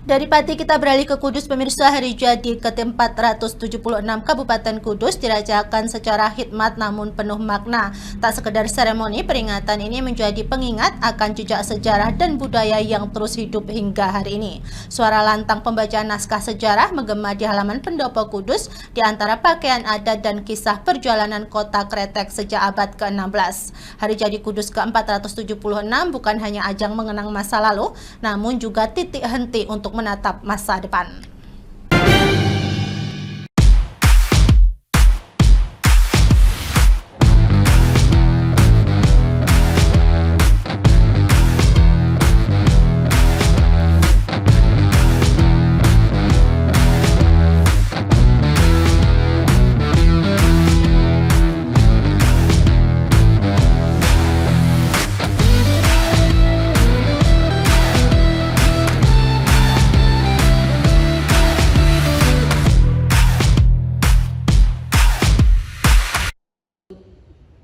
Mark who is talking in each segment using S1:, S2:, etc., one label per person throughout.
S1: Dari Pati kita beralih ke Kudus, pemirsa. Hari jadi ke-476 Kabupaten Kudus dirayakan secara khidmat namun penuh makna. Tak sekedar seremoni, peringatan ini menjadi pengingat akan jejak sejarah dan budaya yang terus hidup hingga hari ini. Suara lantang pembacaan naskah sejarah menggema di halaman pendopo Kudus di antara pakaian adat dan kisah perjalanan kota Kretek sejak abad ke-16. Hari jadi Kudus ke-476 bukan hanya ajang mengenang masa lalu, namun juga titik henti untuk menatap masa depan.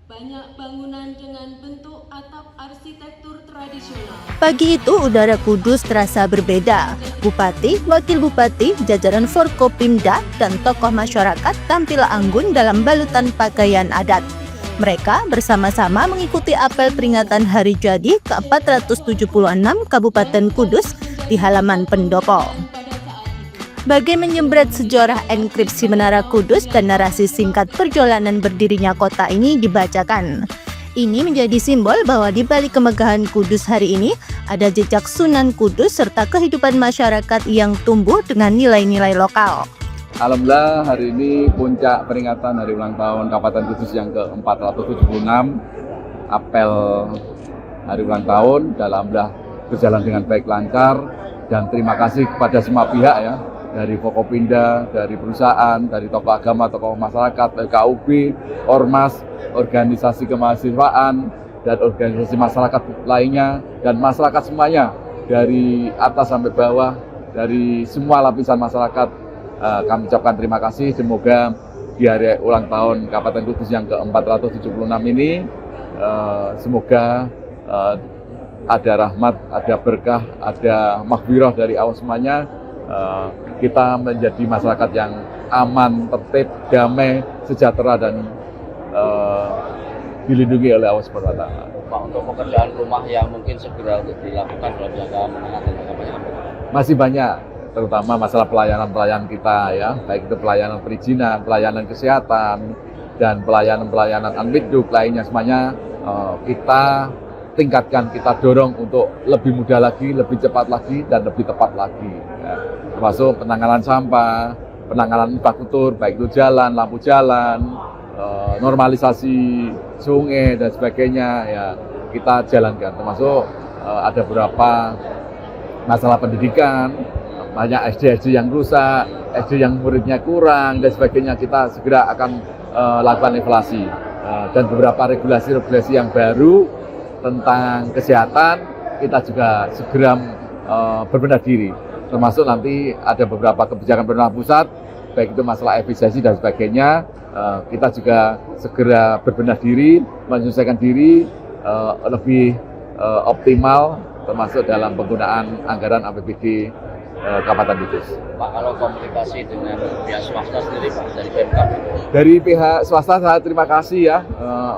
S2: Banyak bangunan dengan bentuk atap arsitektur tradisional.
S1: Pagi itu udara Kudus terasa berbeda. Bupati, wakil bupati, jajaran Forkopimda, dan tokoh masyarakat tampil anggun dalam balutan pakaian adat. Mereka bersama-sama mengikuti apel peringatan hari jadi ke-476 Kabupaten Kudus di halaman pendopo. Bagai menyembrat sejarah enkripsi Menara Kudus dan narasi singkat perjalanan berdirinya kota ini dibacakan. Ini menjadi simbol bahwa di balik kemegahan Kudus hari ini ada jejak Sunan Kudus serta kehidupan masyarakat yang tumbuh dengan nilai-nilai lokal.
S3: Alhamdulillah hari ini puncak peringatan hari ulang tahun Kabupaten Kudus yang ke-476. Apel hari ulang tahun alhamdulillah berjalan dengan baik lancar, dan terima kasih kepada semua pihak ya, dari Forkopimda, dari perusahaan, dari tokoh agama, tokoh masyarakat, KUB, Ormas, organisasi kemahasiswaan, dan organisasi masyarakat lainnya, dan masyarakat semuanya, dari atas sampai bawah, dari semua lapisan masyarakat. Kami ucapkan terima kasih. Semoga di hari ulang tahun Kabupaten Kudus yang ke-476 ini, semoga ada rahmat, ada berkah, ada maghfirah dari Allah semuanya. Kita menjadi masyarakat yang aman, tertib, damai, sejahtera, dan dilindungi oleh Allah Subhanahu wa Ta'ala.
S4: Pak, untuk pekerjaan rumah yang mungkin segera untuk dilakukan dalam jangka menengah dan jangka panjang,
S3: masih banyak, terutama masalah pelayanan kita ya, baik itu pelayanan perizinan, pelayanan kesehatan, dan pelayanan unbiduk lainnya, semuanya kita tingkatkan, kita dorong untuk lebih mudah lagi, lebih cepat lagi, dan lebih tepat lagi ya. Termasuk penanganan sampah, penanganan infrastruktur, baik itu jalan, lampu jalan, normalisasi sungai dan sebagainya ya, kita jalankan. Termasuk ada beberapa masalah pendidikan, banyak SD yang rusak, SD yang muridnya kurang dan sebagainya, kita segera akan lakukan evaluasi, dan beberapa regulasi-regulasi yang baru tentang kesehatan kita juga segera berbenah diri, termasuk nanti ada beberapa kebijakan pemerintah pusat, baik itu masalah efisiensi dan sebagainya. Kita juga segera berbenah diri, menyesuaikan diri lebih optimal, termasuk dalam penggunaan anggaran APBD Kabupaten Kudus.
S4: Pak, kalau komunikasi dengan pihak swasta sendiri, Pak, dari Pemkab?
S3: Dari pihak swasta saya terima kasih ya,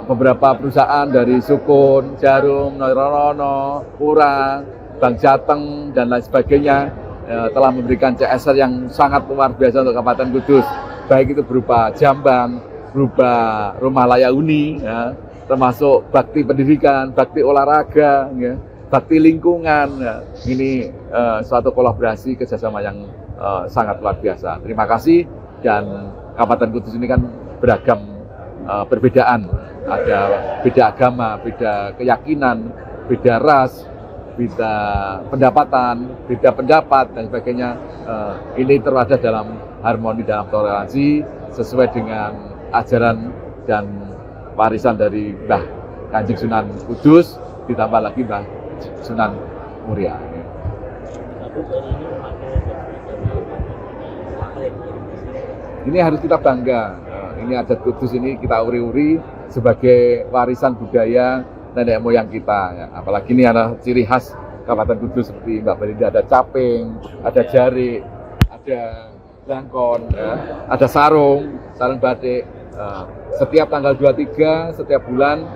S3: beberapa perusahaan dari Sukun, Jarum, Norono, Pura, Bank Jateng, dan lain sebagainya telah memberikan CSR yang sangat luar biasa untuk Kabupaten Kudus, baik itu berupa jamban, berupa rumah layak huni, ya, termasuk bakti pendidikan, bakti olahraga, ya, bakti lingkungan. Ya. Ini suatu kolaborasi kerjasama yang sangat luar biasa. Terima kasih. Dan Kabupaten Kudus ini kan beragam perbedaan, ada beda agama, beda keyakinan, beda ras, beda pendapatan, beda pendapat dan sebagainya. Ini terada dalam harmoni, dalam toleransi sesuai dengan ajaran dan warisan dari Mbah Kanjeng Sunan Kudus, ditambah lagi Mbah Sunan Muria. Ini harus kita bangga. Ini adat Kudus ini kita uri-uri sebagai warisan budaya nenek moyang kita. Ya. Apalagi ini adalah ciri khas Kabupaten Kudus seperti Mbak Belinda, ada caping, ada jarik, ada blangkon, ya, ada sarung batik. Setiap tanggal 23 setiap bulan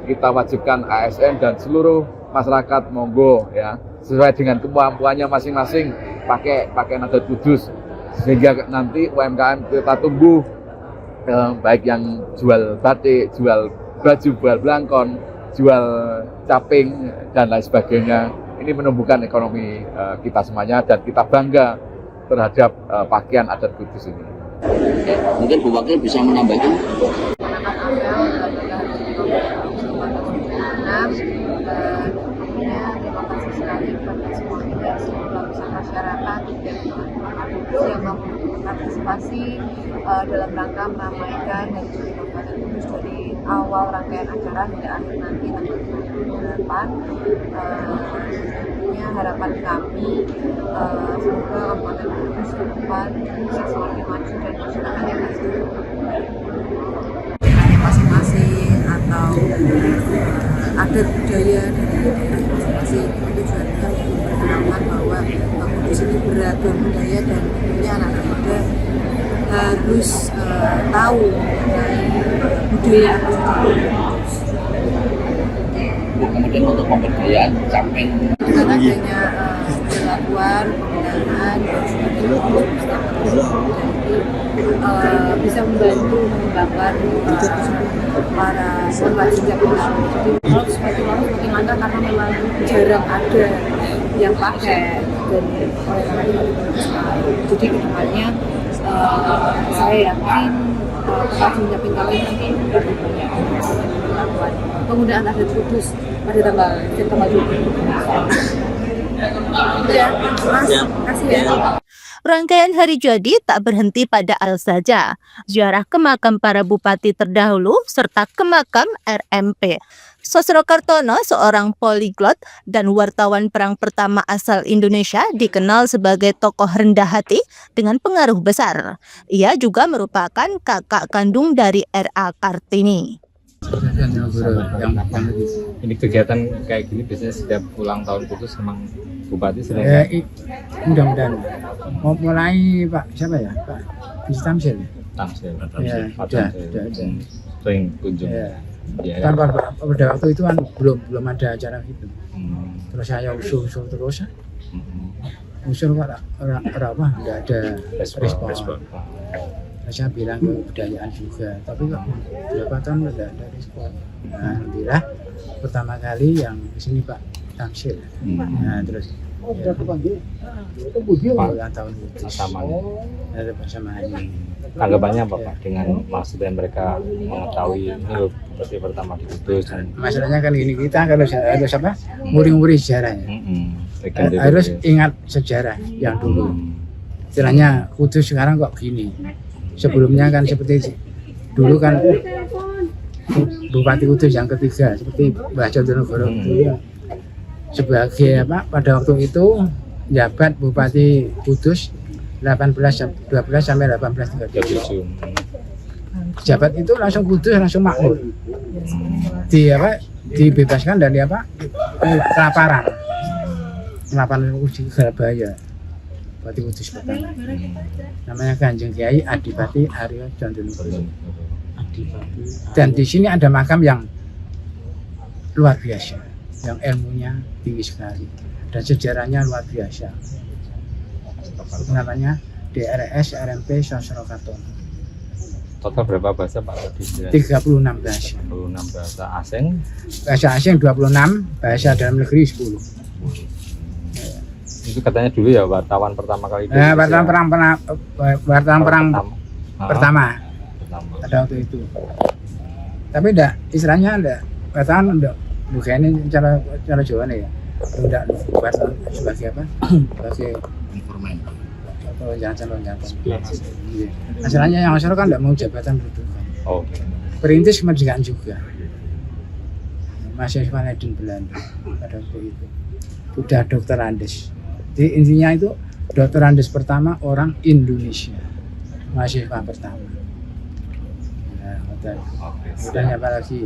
S3: kita wajibkan ASN dan seluruh masyarakat monggo ya sesuai dengan kemampuannya masing-masing pakai adat Kudus, sehingga nanti UMKM kita tumbuh, baik yang jual batik, jual baju, jual blangkon, jual caping dan lain sebagainya. Ini menumbuhkan ekonomi kita semuanya dan kita bangga terhadap pakaian adat Kudus ini.
S4: Mungkin Bu Wakil bisa menambahkan.
S5: Terima kasih sekali kepada semuanya, semua lapisan masyarakat yang berpartisipasi dalam rangka meramaikan dan juga Kabupaten Kudus dari awal rangkaian acara hingga akhir nanti tanggal 28. Harapan kami semoga Kabupaten Kudus ke depan bisa semakin maju dan masyarakat yang hasil masing-masing atau adat budaya dari daerah masing-masing. Tujuannya untuk memperkenalkan bahwa Kudus ini beragam budaya dan tentunya anak-anak muda harus tahu mengenai budaya Kudus.
S4: Kemudian untuk pemberdayaan caping
S5: dengan adanya pelabuhan, pembinaan dan sebagainya bisa membantu mengembangkan para sobat sejak hilang. Jadi semakin lama semakin langka karena memang jarang ada yang pakai dan oleh karena itu jadi kedepannya saya yakin pengrajin caping kami nanti lebih banyak melakukan penggunaan adat Kudus pada tanggal 20. Ya, Mas, kasih ya.
S1: Rangkaian hari jadi tak berhenti pada al saja. Ziarah ke makam para bupati terdahulu serta ke makam RMP. Sosro Kartono, seorang poliglot dan wartawan perang pertama asal Indonesia, dikenal sebagai tokoh rendah hati dengan pengaruh besar. Ia juga merupakan kakak kandung dari R.A. Kartini.
S6: Ini kegiatan kayak gini biasanya setiap ulang tahun Kudus memang Bupati sering.
S7: Mudah-mudahan mau mulai Pak siapa ya, Pak Bisi Tamsil.
S6: Tamsil.
S7: Ya, sudah.
S6: Sering kunjung.
S7: Ya.
S6: Ya,
S7: Kan pada waktu itu kan belum ada acara gitu. Terus saya usul terus. Usul kok apa enggak ada respon. Saya bilang kebudayaan juga, tapi kok berapa tahun tidak ada respon. Nah, alhamdulillah pertama kali yang di sini Pak Tamsil. Nah, terus ulang tahun Kudus bersama ini.
S6: Tanggapannya apa Pak dengan maksudnya mereka mengetahui ini loh seperti pertama di Kudus?
S7: Masalahnya kan ini kita kalau harus apa? Muri-muri sejarahnya. Harus ingat sejarah yang dulu. Istilahnya Kudus sekarang kok gini. Sebelumnya kan seperti dulu kan Bupati Kudus yang ketiga seperti Mbah Condronegoro itu sebagai apa pada waktu itu jabat Bupati Kudus 12 sampai 1837. Jabat itu langsung Kudus langsung makmur. Dibebaskan dari apa? Kelaparan di Surabaya. Bupati Kudus pertama. Namanya Kanjeng Kiai Adipati Aryo Condronegoro. Dan di sini ada makam yang luar biasa, yang ilmunya tinggi sekali dan sejarahnya luar biasa. Namanya DRS RMP Sosro Kartono.
S6: Total berapa bahasa Pak tadi?
S7: 36 bahasa.
S6: 36 bahasa asing.
S7: Bahasa asing 26, bahasa dalam negeri 10.
S6: Itu katanya dulu ya wartawan pertama kali.
S7: Wartawan perang pertama. Pada waktu itu. Tapi enggak, istilahnya enggak wartawan enggak bukan ini cara Jawa nih ya. Enggak wartawan sebagai apa? Sebagai
S4: informan.
S7: Lonjakan. Masalahnya yang masyarakat kan enggak mau jabatan kedudukan.
S6: Oke.
S7: Perintis kemerdekaan juga. Mahasiswa Leiden Belanda pada waktu itu. Udah Dokter Andes. Jadi intinya itu Dokter Andes pertama orang Indonesia. Mahasiswa pertama. Nah, kemudian apa lagi?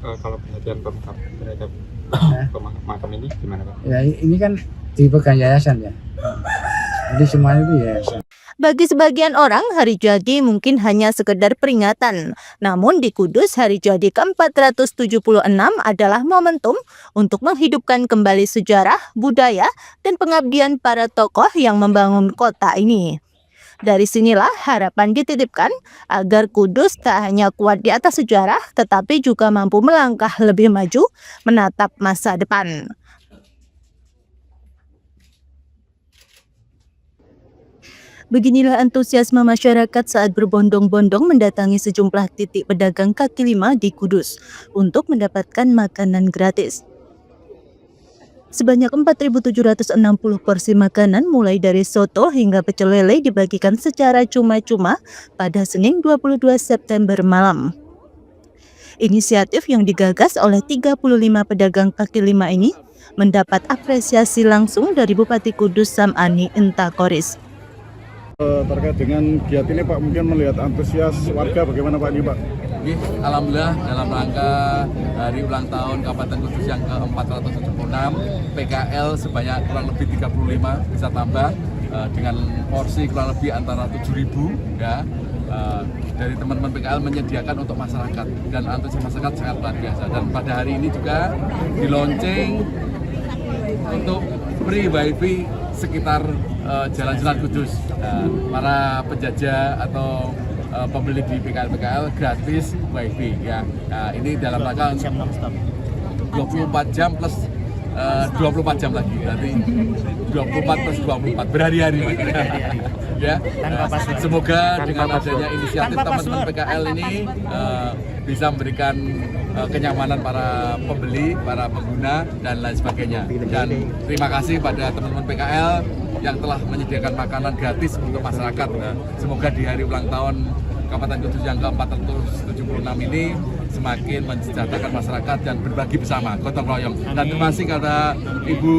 S8: Kalau perhatian pemkap terhadap
S6: Makam ini gimana Pak?
S7: Ya ini kan dipegang yayasan ya. Jadi semuanya itu yayasan.
S1: Bagi sebagian orang, hari jadi mungkin hanya sekedar peringatan. Namun di Kudus, hari jadi ke-476 adalah momentum untuk menghidupkan kembali sejarah, budaya, dan pengabdian para tokoh yang membangun kota ini. Dari sinilah harapan dititipkan agar Kudus tak hanya kuat di atas sejarah, tetapi juga mampu melangkah lebih maju, menatap masa depan. Beginilah antusiasme masyarakat saat berbondong-bondong mendatangi sejumlah titik pedagang kaki lima di Kudus untuk mendapatkan makanan gratis. Sebanyak 4.760 porsi makanan mulai dari soto hingga pecel lele dibagikan secara cuma-cuma pada Senin 22 September malam. Inisiatif yang digagas oleh 35 pedagang kaki lima ini mendapat apresiasi langsung dari Bupati Kudus Sam'ani Intakoris.
S8: Terkait dengan giat ini Pak, mungkin melihat antusias warga bagaimana Pak ini Pak?
S3: Alhamdulillah dalam rangka hari ulang tahun Kabupaten Kudus yang ke-476, PKL sebanyak kurang lebih 35 bisa tambah dengan porsi kurang lebih antara 7.000 ya. Dari teman-teman PKL menyediakan untuk masyarakat dan antusias masyarakat sangat luar biasa. Dan pada hari ini juga di launching untuk free wifi sekitar jalan-jalan Kudus. Para penjajah atau pembeli di PKL gratis wifi ya. Ini dalam rangka 24 jam plus 24 jam lagi, berarti 24 plus 24 berhari-hari ya. Semoga dengan adanya inisiatif teman-teman PKL ini bisa memberikan kenyamanan para pembeli, para pengguna dan lain sebagainya. Dan terima kasih pada teman-teman PKL yang telah menyediakan makanan gratis untuk masyarakat. Semoga di hari ulang tahun Kabupaten Kudus yang ke-476 ini semakin mensejahterakan masyarakat dan berbagi bersama, gotong royong. Dan terima kasih kepada Ibu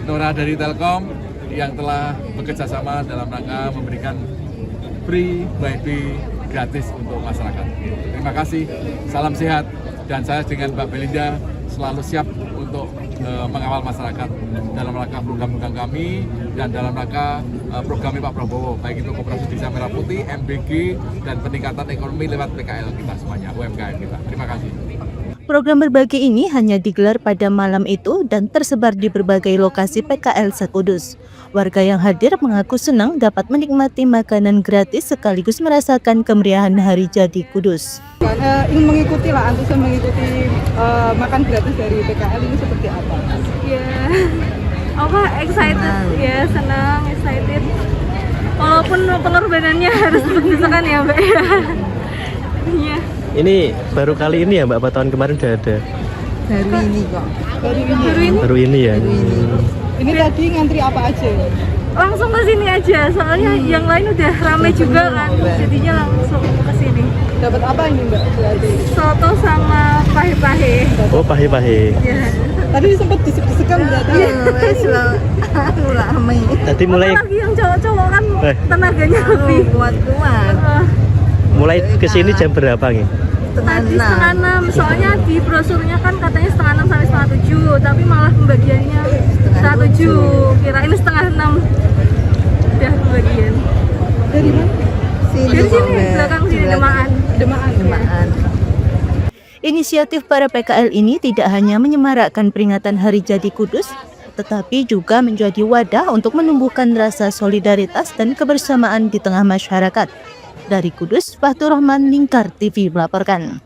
S3: Nora dari Telkom yang telah bekerja sama dalam rangka memberikan free wifi gratis untuk masyarakat. Terima kasih, salam sehat, dan saya dengan Mbak Belinda selalu siap untuk mengawal masyarakat dalam rangka program-program kami dan dalam rangka program Pak Prabowo, baik itu Koperasi Desa Merah Putih, MBG, dan peningkatan ekonomi lewat PKL kita semuanya, UMKM kita. Terima kasih.
S1: Program berbagi ini hanya digelar pada malam itu dan tersebar di berbagai lokasi PKL se-Kudus. Warga yang hadir mengaku senang dapat menikmati makanan gratis sekaligus merasakan kemeriahan hari jadi Kudus.
S9: Ingin mengikuti lah, antusias mengikuti makan gratis dari PKL ini seperti apa?
S10: Ya, excited, ya senang, excited. Walaupun pengorbanannya harus dipisahkan ya Mbak. Iya.
S11: Ini baru kali ini ya Mbak, apa tahun kemarin udah ada?
S9: Baru ini kok.
S11: Baru ini ya.
S9: Ini tadi ngantri apa aja?
S10: Langsung ke sini aja, soalnya yang lain udah rame juga kan, jadinya langsung ke sini.
S9: Dapat apa ini Mbak?
S10: Soto sama pahe-pahe.
S11: Oh, pahe-pahe.
S10: Ya.
S9: Tadi sempat disek-desekan berarti.
S11: Tadi mulai
S10: lagi yang cowok-cowok kan tenaganya lebih
S9: kuat-kuat.
S11: mulai kesini jam berapa nih?
S10: Tadi 5:30, soalnya di brosurnya kan katanya 5:30 sampai 5:30, tapi malah pembagiannya 5:30, kirain 5:30 udah pembagian.
S9: Dari mana?
S10: Dari sini, belakang sini, Demaan.
S1: Inisiatif para PKL ini tidak hanya menyemarakkan peringatan Hari Jadi Kudus, tetapi juga menjadi wadah untuk menumbuhkan rasa solidaritas dan kebersamaan di tengah masyarakat. Dari Kudus, Fathur Rahman, Lingkar TV melaporkan.